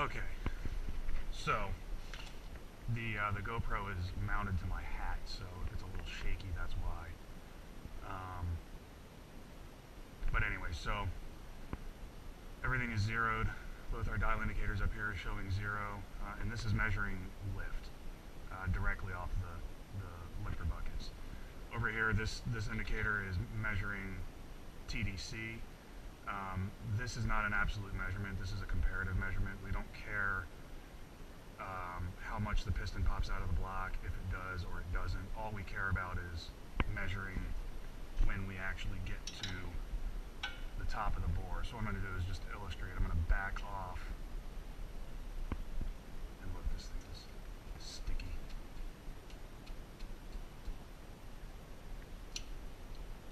Okay, so the GoPro is mounted to my hat, so if it's a little shaky, that's why. But anyway, so everything is zeroed. Both our dial indicators up here are showing 0, and this is measuring lift directly off the lifter buckets. Over here, this indicator is measuring TDC. This is not an absolute measurement. This is a comparative measurement. We don't care how much the piston pops out of the block, if it does or it doesn't. All we care about is measuring when we actually get to the top of the bore. So what I'm going to do is just illustrate. I'm going to back off, and look, this thing is sticky.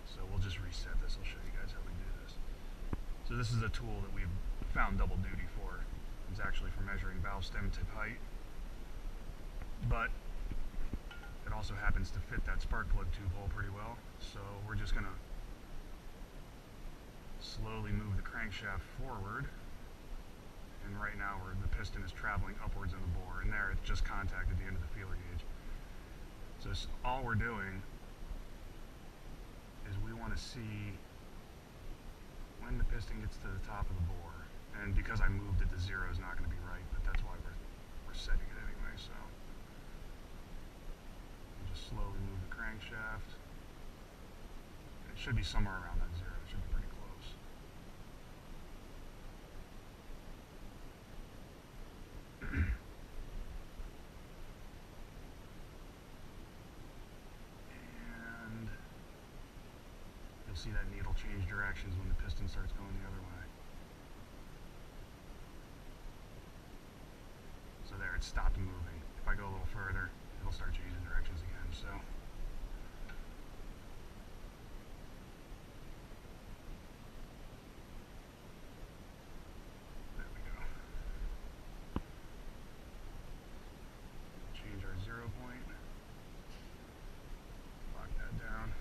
So we'll just reset this. I'll show you guys how we do this. So this is a tool that we've found double duty for. It's actually for measuring valve stem tip height, but it also happens to fit that spark plug tube hole pretty well. So we're just going to slowly move the crankshaft forward, and right now the piston is traveling upwards in the bore, and there it's just contacted the end of the feeler gauge. So all we're doing is we want to see when the piston gets to the top of the bore. And because I moved it to 0 is not going to be right, but that's why we're setting it anyway. So we'll just slowly move the crankshaft. It should be somewhere around that 0. It should be pretty close. And you'll see that needle change directions when the piston starts going the other way. So there, it stopped moving. If I go a little further, it'll start changing directions again. So there we go. Change our 0 point. Lock that down.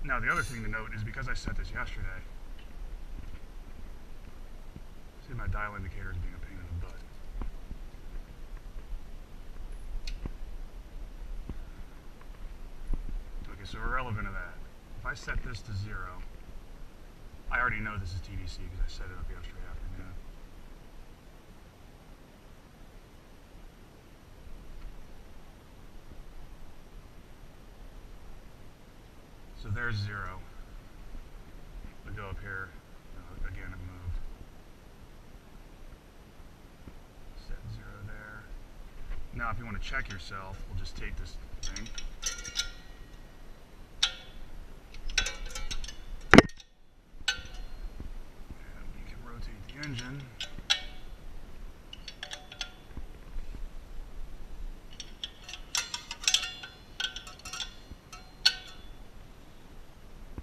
Now the other thing to note is because I set this yesterday, see, my dial indicator is being a pain in the butt. Okay, so irrelevant of that, if I set this to 0, I already know this is TDC because I set it up yesterday afternoon. So there's 0. We go up here, again it moved. Set 0 there. Now if you want to check yourself, we'll just take this thing. And we can rotate the engine.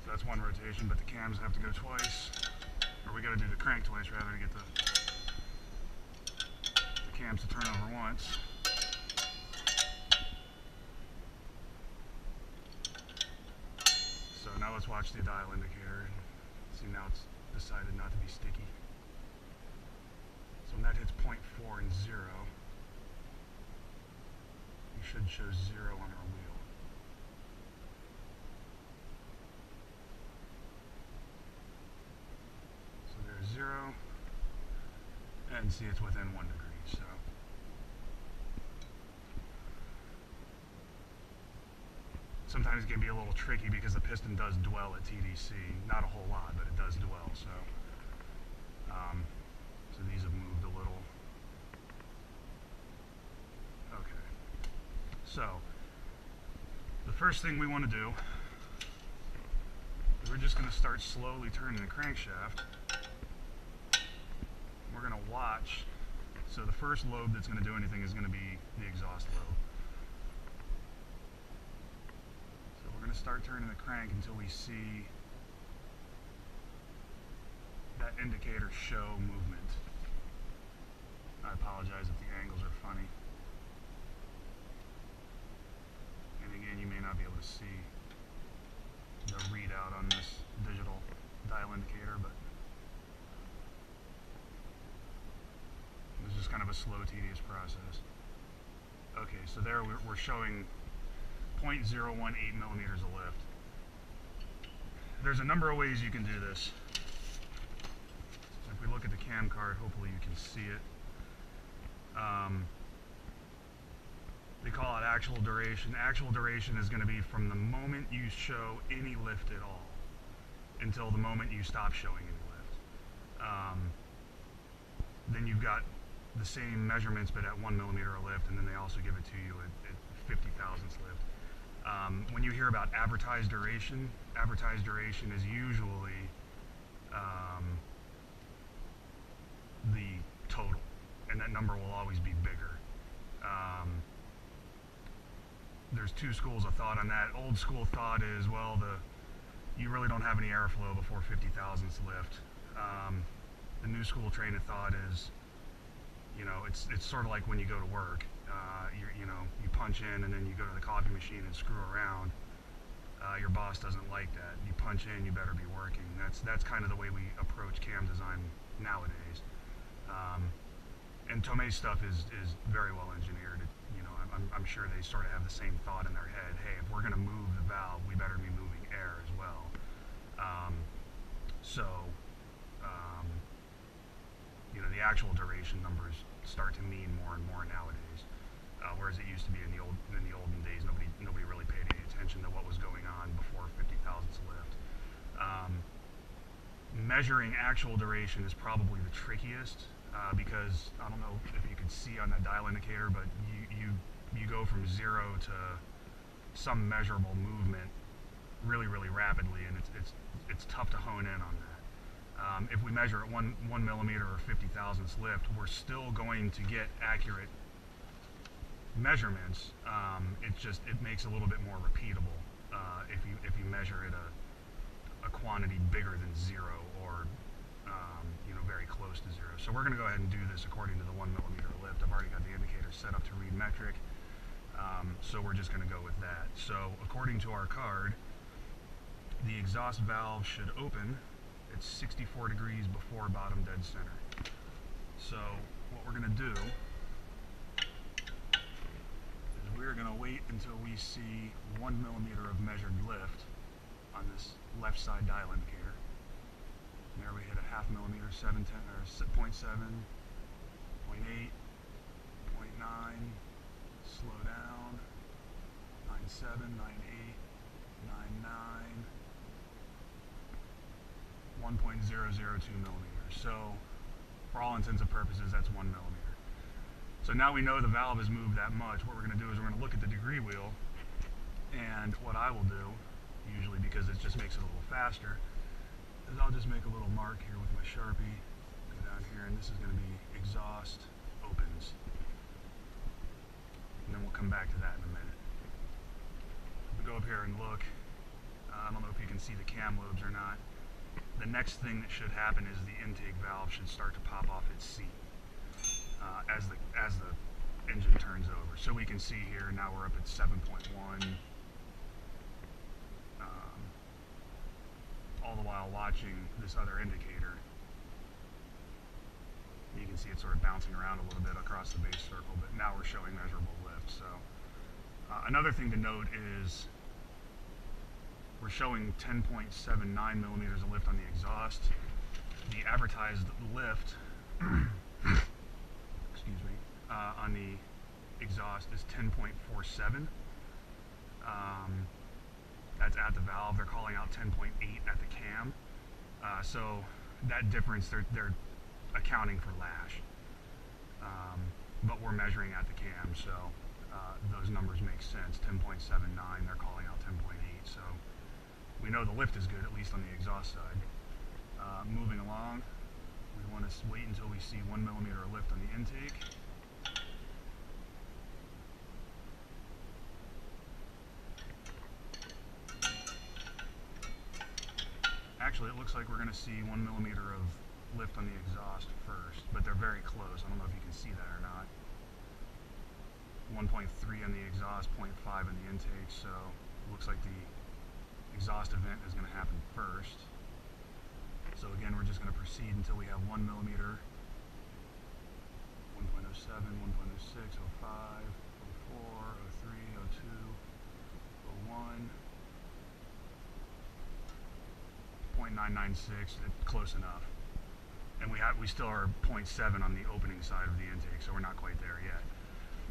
So that's one rotation, but the cams have to go twice. Or we got to do the crank twice rather to get the cams to turn over once. So now let's watch the dial indicator. See, now it's decided not to be sticky. So when that hits 0.4 and 0, you should show 0 on our wheel. So there's 0, and see, it's within 1 degree. So sometimes it can be a little tricky because the piston does dwell at TDC. Not a whole lot, but it does dwell. So so these have moved a little. Okay. So the first thing we want to do is we're just going to start slowly turning the crankshaft. We're going to watch. So the first lobe that's going to do anything is going to be the exhaust lobe. So we're going to start turning the crank until we see that indicator show movement. I apologize if the angles are funny. And again, you may not be able to see the readout on this digital dial indicator, but It's just kind of a slow, tedious process. Okay, so there we're showing 0.018 millimeters of lift. There's a number of ways you can do this. If we look at the cam card, hopefully you can see it. They call it actual duration. Actual duration is going to be from the moment you show any lift at all until the moment you stop showing any lift. Then you've got the same measurements but at 1 millimeter of lift, and then they also give it to you at 50 thousandths lift. When you hear about advertised duration is usually the total, and that number will always be bigger. There's two schools of thought on that. Old school thought is, well, you really don't have any airflow before 50 thousandths lift. The new school train of thought is, you know, it's sort of like when you go to work. You punch in and then you go to the coffee machine and screw around. Your boss doesn't like that. You punch in, you better be working. That's kind of the way we approach cam design nowadays. And Tomei's stuff is very well engineered. I'm sure they sort of have the same thought in their head. Hey, if we're going to move the valve, we better be moving air as well. The actual duration numbers start to mean more and more nowadays. Whereas it used to be in the olden days, nobody really paid any attention to what was going on before 50 thousandths lift. Measuring actual duration is probably the trickiest because I don't know if you can see on that dial indicator, but you go from 0 to some measurable movement really, really rapidly, and it's tough to hone in on that. If we measure at 1 millimeter or 50 thousandths lift, we're still going to get accurate measurements. It makes it a little bit more repeatable if you measure at a quantity bigger than 0 or very close to 0. So we're going to go ahead and do this according to the 1 millimeter lift. I've already got the indicator set up to read metric, so we're just going to go with that. So according to our card, the exhaust valve should open at 64 degrees before bottom dead center. So what we're going to do is we're going to wait until we see 1 millimeter of measured lift on this left side dial indicator. And there we hit a half millimeter, 0.7, 0.8, 0.9, slow down, 9.7, 9.8, 9.9, 1.002 millimeters. So for all intents and purposes, that's 1 millimeter. So now we know the valve has moved that much. What we're going to do is we're going to look at the degree wheel, and what I will do, usually because it just makes it a little faster, is I'll just make a little mark here with my Sharpie, go down here, and this is going to be exhaust opens. And then we'll come back to that in a minute. If we go up here and look, I don't know if you can see the cam lobes or not. The next thing that should happen is the intake valve should start to pop off its seat as the engine turns over. So we can see here now we're up at 7.1. All the while watching this other indicator, you can see it sort of bouncing around a little bit across the base circle, but now we're showing measurable lift. So another thing to note is we're showing 10.79 millimeters of lift on the exhaust. The advertised lift excuse me, on the exhaust is 10.47. That's at the valve. They're calling out 10.8 at the cam. So that difference, they're accounting for lash. But we're measuring at the cam, so those numbers make sense. 10.79, they're calling out 10.8. So we know the lift is good, at least on the exhaust side. Moving along, we want to wait until we see 1 millimeter of lift on the intake. Actually, it looks like we're going to see 1 millimeter of lift on the exhaust first, but they're very close. I don't know if you can see that or not. 1.3 on the exhaust, 0.5 on the intake, so it looks like the exhaust event is going to happen first. So again, we're just going to proceed until we have 1 millimeter, 1.3, 07, 1.06, 05, 04, 03, 02, 01, 0.996, close enough. And we still are 0.7 on the opening side of the intake, so we're not quite there yet.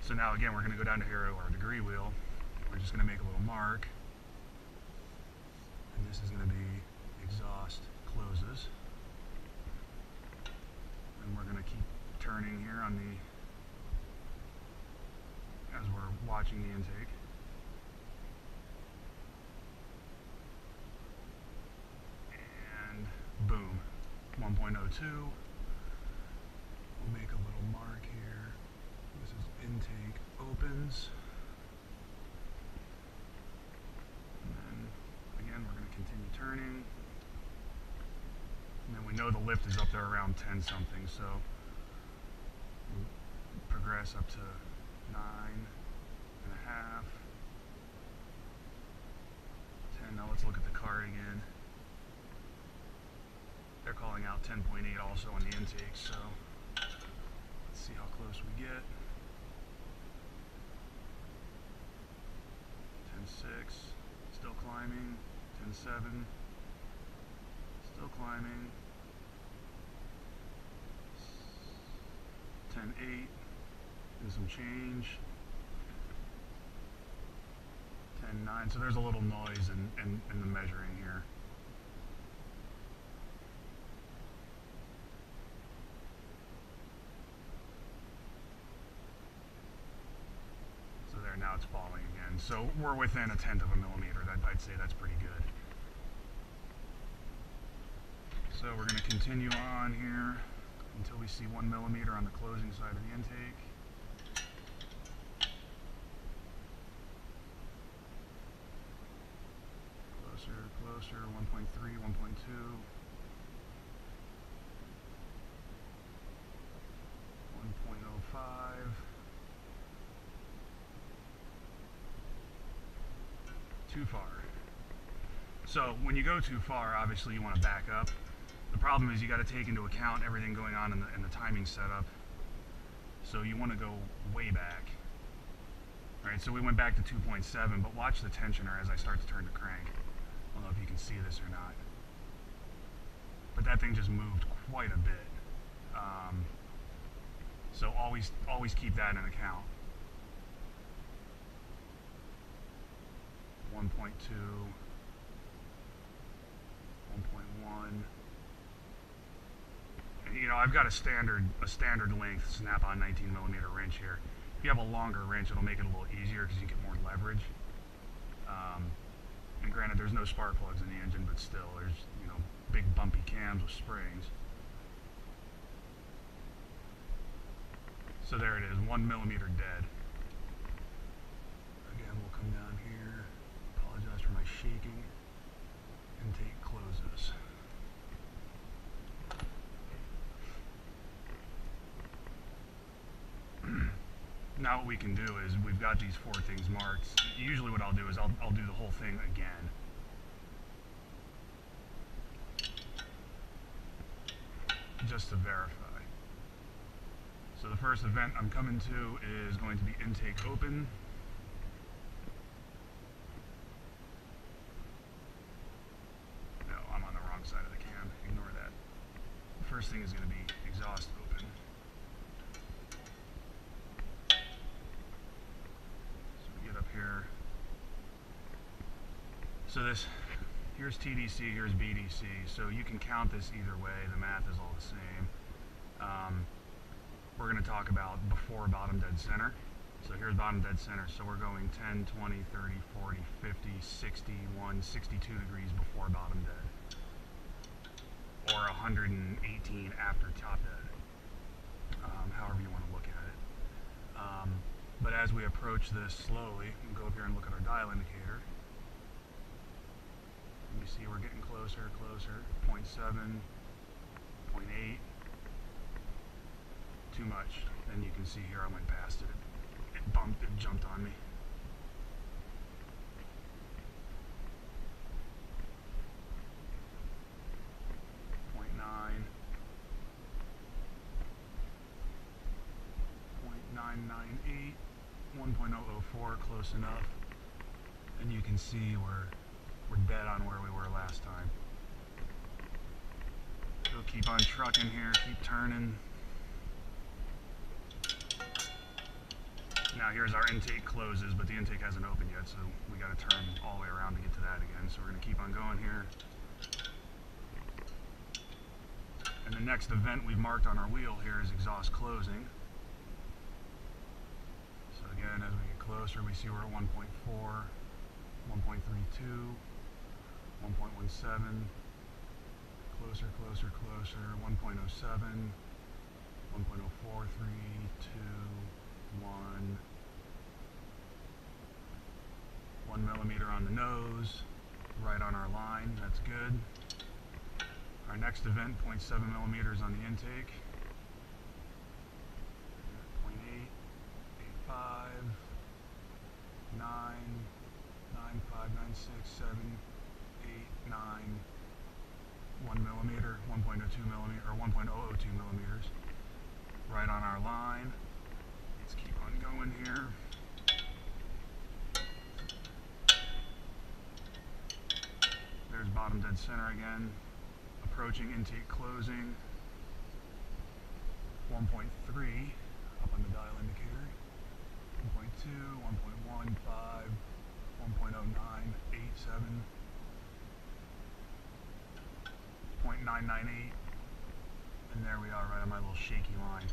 So now again, we're going to go down to here to our degree wheel. We're just going to make a little mark. And this is going to be exhaust closes. And we're going to keep turning here on the, as we're watching the intake. And boom, 1.02. We'll make a little mark here. This is intake opens. And then again, we're going to continue turning. And then we know the lift is up there around 10 something, so we'll progress up to 9.5, 10. Now let's look at the card again. They're calling out 10.8 also on the intake, so let's see how close we get. 10.6, still climbing. 10.7, still climbing. 10.8, and some change. 10.9, so there's a little noise in the measuring here. So there, now it's falling again. So we're within 1/10 of a millimeter. I'd say that's pretty good. So we're going to continue on here until we see 1 millimeter on the closing side of the intake. Closer, closer, 1.3, 1.2. 1.05. Too far. So when you go too far, obviously you want to back up. The problem is you got to take into account everything going on in the timing setup. So you want to go way back. Alright, so we went back to 2.7, but watch the tensioner as I start to turn the crank. I don't know if you can see this or not. But that thing just moved quite a bit. So always keep that in account. 1.2, 1.1. You know, I've got a standard length snap-on 19 millimeter wrench here. If you have a longer wrench, it'll make it a little easier because you get more leverage. And granted, there's no spark plugs in the engine, but still, there's, you know, big bumpy cams with springs. So there it is, 1 millimeter dead. Again, we'll come down here. Apologize for my shaking. Intake closes. Now what we can do is, we've got these 4 things marked. Usually what I'll do is I'll do the whole thing again. Just to verify. So the first event I'm coming to is going to be intake open. No, I'm on the wrong side of the cam. Ignore that. The first thing is going to be exhaust open. So we get up here. So here's TDC, here's BDC. So you can count this either way. The math is all the same. We're going to talk about before bottom dead center. So here's bottom dead center. So we're going 10, 20, 30, 40, 50, 61, 62 degrees before bottom dead. Or 118 after top dead. However you want to look at it. But as we approach this slowly, we'll go up here and look at our dial indicator. And you see we're getting closer, closer. 0.7, 0.8. Too much. And you can see here I went past it. It jumped on me. 0.9. 1.004, close enough. And you can see we're dead on where we were last time. So keep on trucking here, keep turning. Now here's our intake closes, but the intake hasn't opened yet, so we got to turn all the way around to get to that again. So we're going to keep on going here. And the next event we've marked on our wheel here is exhaust closing. So again, as we get closer, we see we're at 1.4, 1.32, 1.17, closer, closer, closer, 1.07, 1.04, 3, 2, 1. 1 millimeter on the nose, right on our line, that's good. Our next event, 0.7 millimeters on the intake. 0.8, 8.5, 9, 9.5, 9.6, 7, 8, 9, 1 millimeter, 1.02 millimeter, or 1.002 millimeters, right on our line. Let's keep on going here. There's bottom dead center again. Approaching intake closing. 1.3 up on the dial indicator. 1.2, 1.15, 1.09, 87, 0.998, and there we are right on my little shaky line.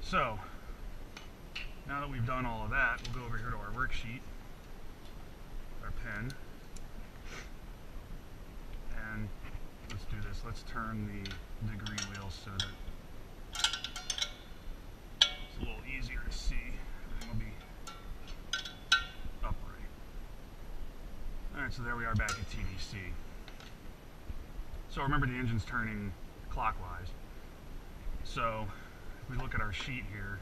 So, now that we've done all of that, we'll go over here to our worksheet, our pen, and let's do this. Let's turn the degree wheel so that it's a little easier to see. Everything will be upright. Alright, so there we are back at TDC. So remember, the engine's turning clockwise. So if we look at our sheet here,